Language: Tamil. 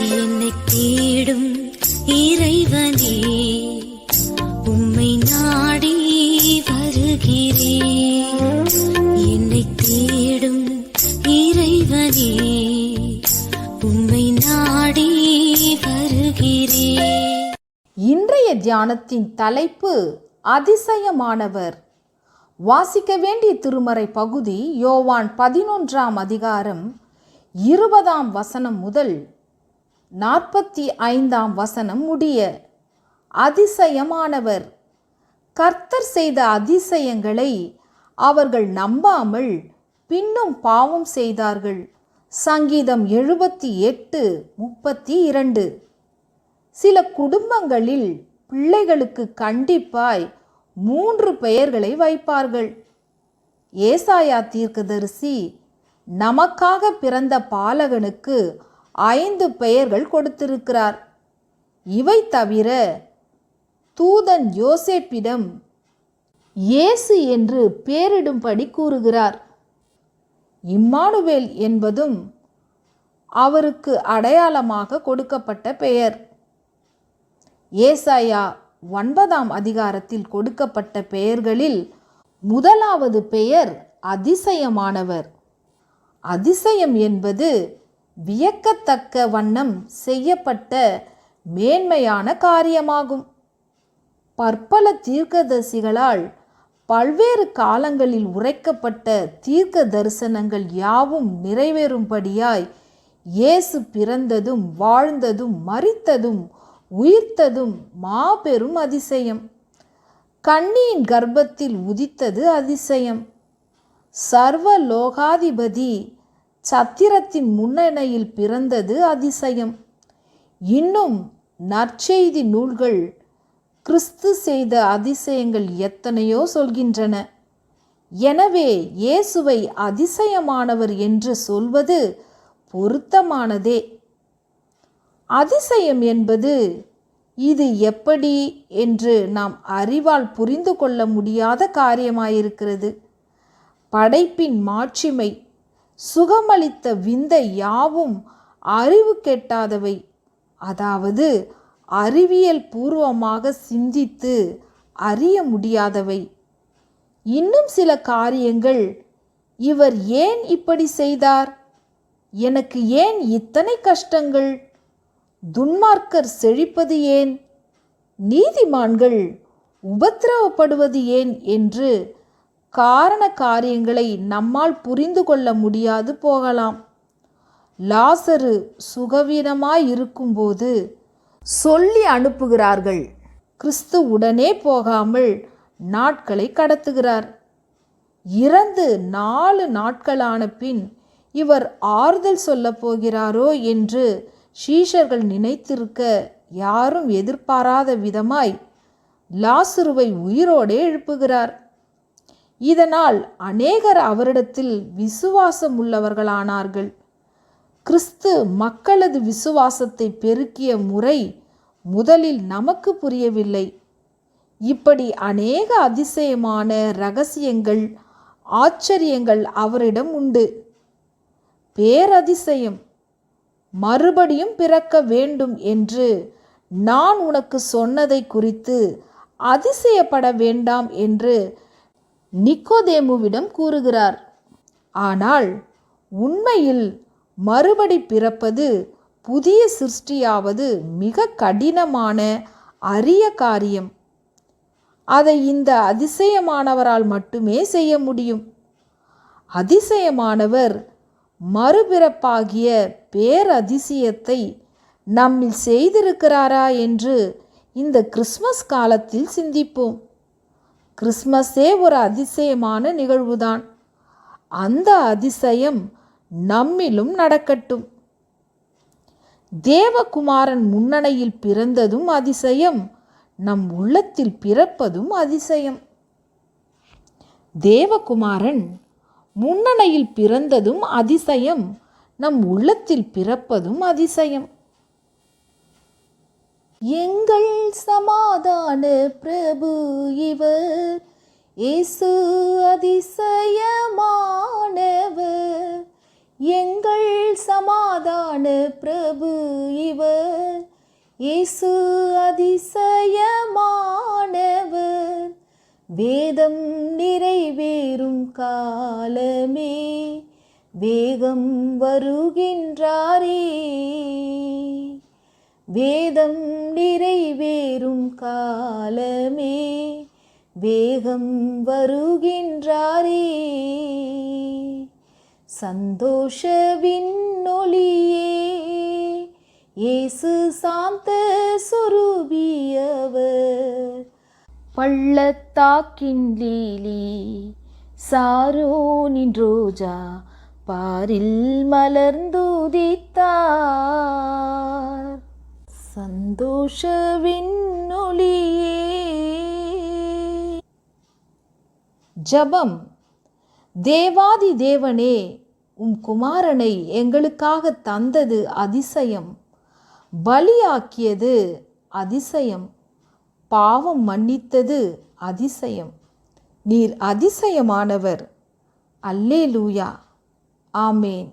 என்னை தேடும் இறைவனே, உம்மை நாடி வருகிறேன். என்னை தேடும் இறைவனே, உம்மை நாடி வருகிறேன். இன்றைய தியானத்தின் தலைப்பு அதிசயமானவர். வாசிக்க வேண்டிய திருமறை பகுதி யோவான் 11ஆம் அதிகாரம் 20ஆம் வசனம் முதல் 45ஆம் வசனம் முடிய. அதிசயமானவர். கர்த்தர் செய்த அதிசயங்களை அவர்கள் நம்பாமல் பின்னும் பாவம் செய்தார்கள். சங்கீதம் 78:32. சில குடும்பங்களில் பிள்ளைகளுக்கு கண்டிப்பாய் 3 பெயர்களை வைப்பார்கள். ஏசாயா தீர்க்கதரிசி நமக்காக பிறந்த பாலகனுக்கு 5 பெயர்கள் கொடுத்திருக்கிறார். இவை தவிர தூதன் யோசேப்பிடம் இயேசு என்று பெயரிடும்படி கூறுகிறார். இம்மானுவேல் என்பதும் அவருக்கு அடையாளமாக கொடுக்கப்பட்ட பெயர். ஏசாயா 9ஆம் அதிகாரத்தில் கொடுக்கப்பட்ட பெயர்களில் முதலாவது பெயர் அதிசயமானவர். அதிசயம் என்பது வியக்கத்தக்க வண்ணம் செய்யப்பட்ட மேன்மையான காரியமாகும். பற்பல தீர்க்கதரிசிகளால் பல்வேறு காலங்களில் உரைக்கப்பட்ட தீர்க்க தரிசனங்கள் யாவும் நிறைவேறும்படியாய் இயேசு பிறந்ததும் வாழ்ந்ததும் மரித்ததும் உயிர்த்ததும் மாபெரும் அதிசயம். கன்னியின் கர்ப்பத்தில் உதித்தது அதிசயம். சர்வ லோகாதிபதி சத்திரத்தின் முன்னணியில் பிறந்தது அதிசயம். இன்னும் நற்செய்தி நூல்கள் கிறிஸ்து செய்த அதிசயங்கள் எத்தனையோ சொல்கின்றன. எனவே இயேசுவை அதிசயமானவர் என்று சொல்வது பொருத்தமானதே. அதிசயம் என்பது இது எப்படி என்று நாம் அறிவால் புரிந்து கொள்ள முடியாத காரியமாயிருக்கிறது. படைப்பின் மாட்சிமை, சுகமளித்த விந்தை யாவும் அறிவு கெட்டாதவை, அதாவது அறிவியல் பூர்வமாக சிந்தித்து அறிய முடியாதவை. இன்னும் சில காரியங்கள், இவர் ஏன் இப்படி செய்தார், எனக்கு ஏன் இத்தனை கஷ்டங்கள், துன்மார்க்கர் செழிப்பது ஏன், நீதிமான்கள் உபத்திரவப்படுவது ஏன் என்று காரண காரியங்களை நம்மால் புரிந்து கொள்ள முடியாது போகலாம். லாசரு சுகவீனமாயிருக்கும்போது சொல்லி அனுப்புகிறார்கள். கிறிஸ்து உடனே போகாமல் நாட்களை கடத்துகிறார். இறந்து 4 நாட்களான பின் இவர் ஆறுதல் சொல்ல போகிறாரோ என்று சீஷர்கள் நினைத்திருக்க யாரும் எதிர்பாராத விதமாய் லாசருவை உயிரோடே எழுப்புகிறார். இதனால் அநேகர் அவரிடத்தில் விசுவாசம் உள்ளவர்களானார்கள். கிறிஸ்து மக்களது விசுவாசத்தை பெருக்கிய முறை முதலில் நமக்கு புரியவில்லை. இப்படி அநேக அதிசயமான இரகசியங்கள், ஆச்சரியங்கள் அவரிடம் உண்டு. பேரதிசயம், மறுபடியும் பிறக்க வேண்டும் என்று நான் உனக்கு சொன்னதை குறித்து அதிசயப்பட வேண்டாம் என்று நிக்கோதேமுவிடம் கூறுகிறார். ஆனால் உண்மையில் மறுபடி பிறப்பது, புதிய சிருஷ்டியாவது மிக கடினமான அரிய காரியம். அதை இந்த அதிசயமானவரால் மட்டுமே செய்ய முடியும். அதிசயமானவர் மறுபிறப்பாகிய பேரதிசயத்தை நம்மில் செய்திருக்கிறாரா என்று இந்த கிறிஸ்மஸ் காலத்தில் சிந்திப்போம். கிறிஸ்மஸே ஒரு அதிசயமான நிகழ்வுதான். அந்த அதிசயம் நம்மிலும் நடக்கட்டும். தேவகுமாரன் முன்னணையில் பிறந்ததும் அதிசயம், நம் உள்ளத்தில் பிறப்பதும் அதிசயம். தேவகுமாரன் முன்னணையில் பிறந்ததும் அதிசயம், நம் உள்ளத்தில் பிறப்பதும் அதிசயம். எங்கள் சமாதான பிரபு இவர், இயேசு அதிசயமானவர். எங்கள் சமாதான பிரபு இவர். இயேசு அதிசயமானவர். வேதம் நிறைவேறும் காலமே வேகம் வருகின்றாரே. வேதம் நிறைவேறும் காலமே வேகம் வருகின்றாரே. சந்தோஷ விண்ணொளியே இயேசு சாந்த சொரூபியவர். பள்ளத்தாக்கின் லீலி சாரோனின் ரோஜா பாரில் மலர்ந்துதித்தார். சந்தோஷ விண்ணொளியே. ஜபம். தேவாதி தேவனே, உம் குமாரனை எங்களுக்காக தந்தது அதிசயம், பலியாக்கியது அதிசயம், பாவம் மன்னித்தது அதிசயம். நீர் அதிசயமானவர். அல்லேலூயா. ஆமேன்.